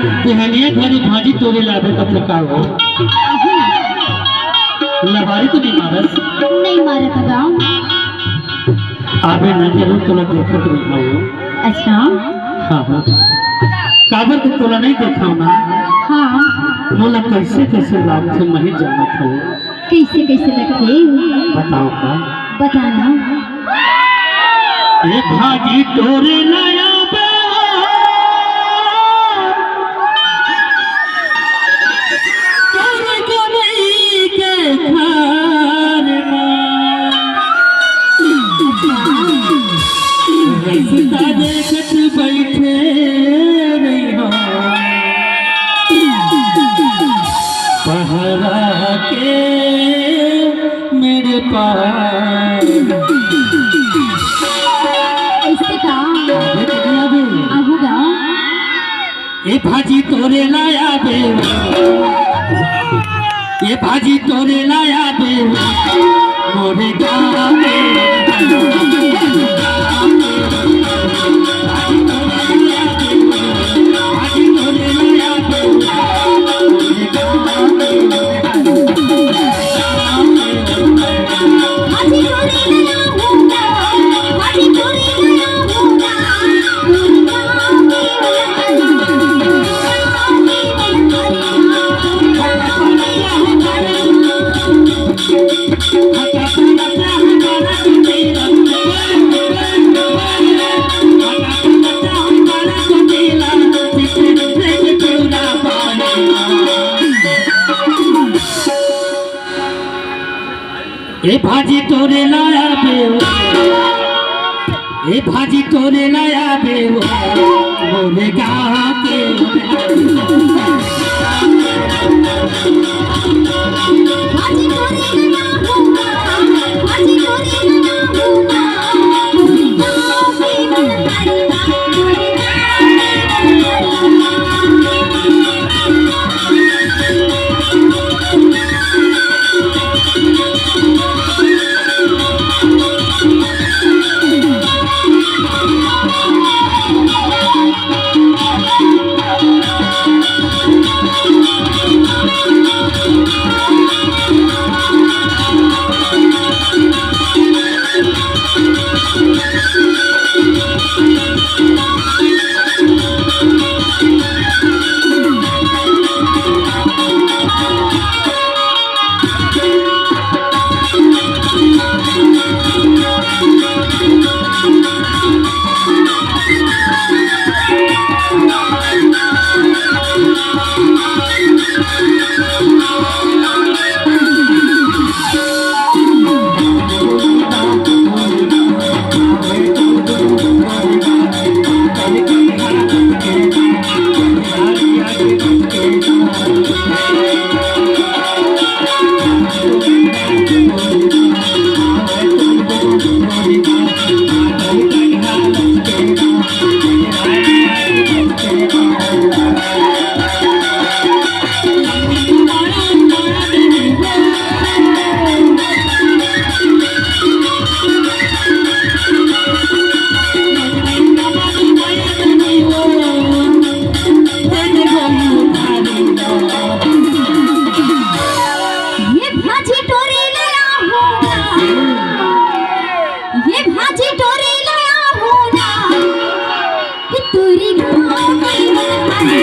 बहनिया घरे भाजी तोरे लावे का प्रकार हो लबारी तो नहीं मारस नहीं मारत गाँव आवे ना जरूर तोला देखत रही हो। अच्छा हाँ हाँ काबर को तोला नहीं देखा ना। हाँ मोला कैसे कैसे लाभ थे मैं जानत हो। कैसे कैसे लगते बताओ का बताना। ये भाजी तोरे लाया देखत बैठे नहीं हो पहरा के मेरे पास ऐसे का आऊँगा। ये भाजी तोरे लाया बे ये भाजी तोरे लाया बे मोरे गाँव में ए भाजी तोरे लाया बे ए भाजी तोरे लाया बे मोरे गाँव के भाजी तोरे लाया भाजी तोरे लाया तोरी गाँव में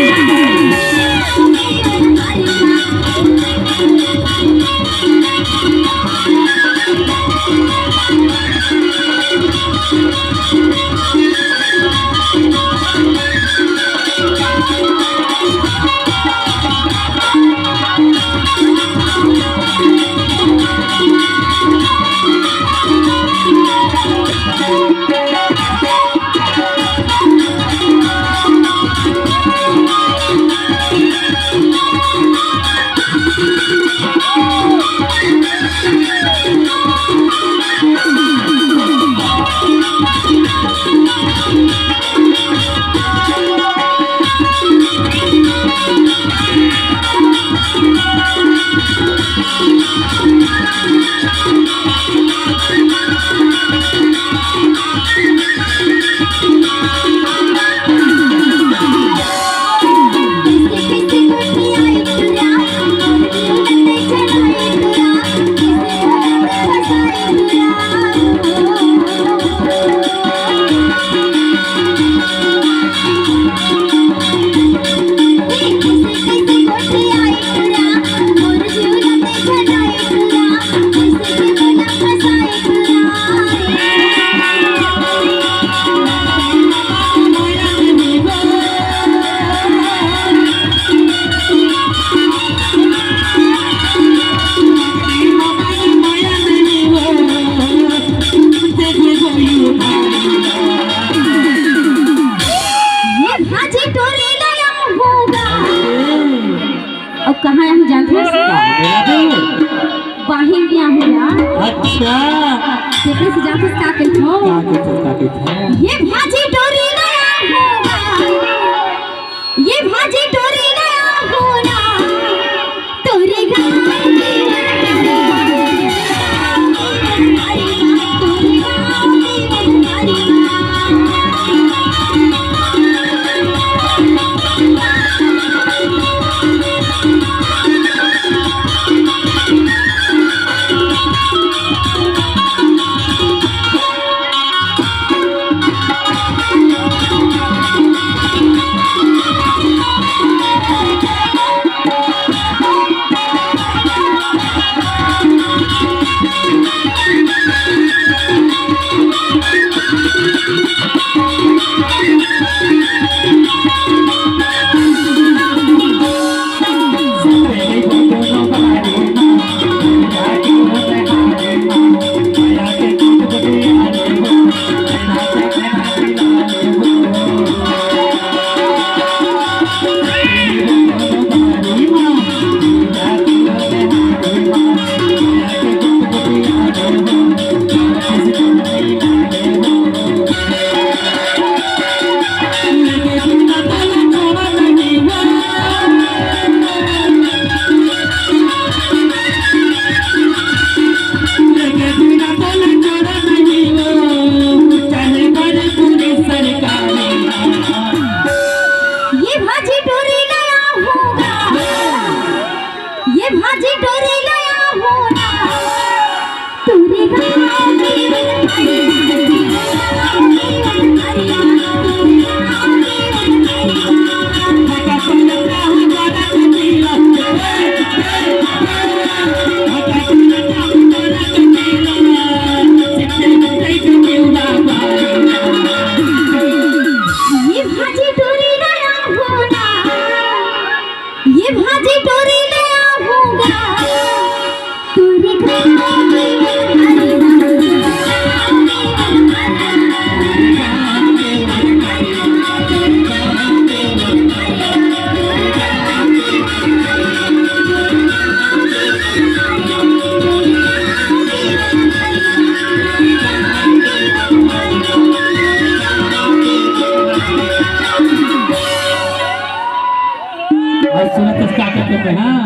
मेरा तो बाहिर गया हुआ अच्छा देखने से जाके का कहते हो ये भाजी डोरी नया होगा ये भाजी डोरी नया होना तोरे गाँव ये भाजी डोरी नया होगा तोरे गाँव ये भाजी डोरी नया होगा ये भाजी डोरी नया होगा तोरे और सुनो तो क्या कहते हैं हाँ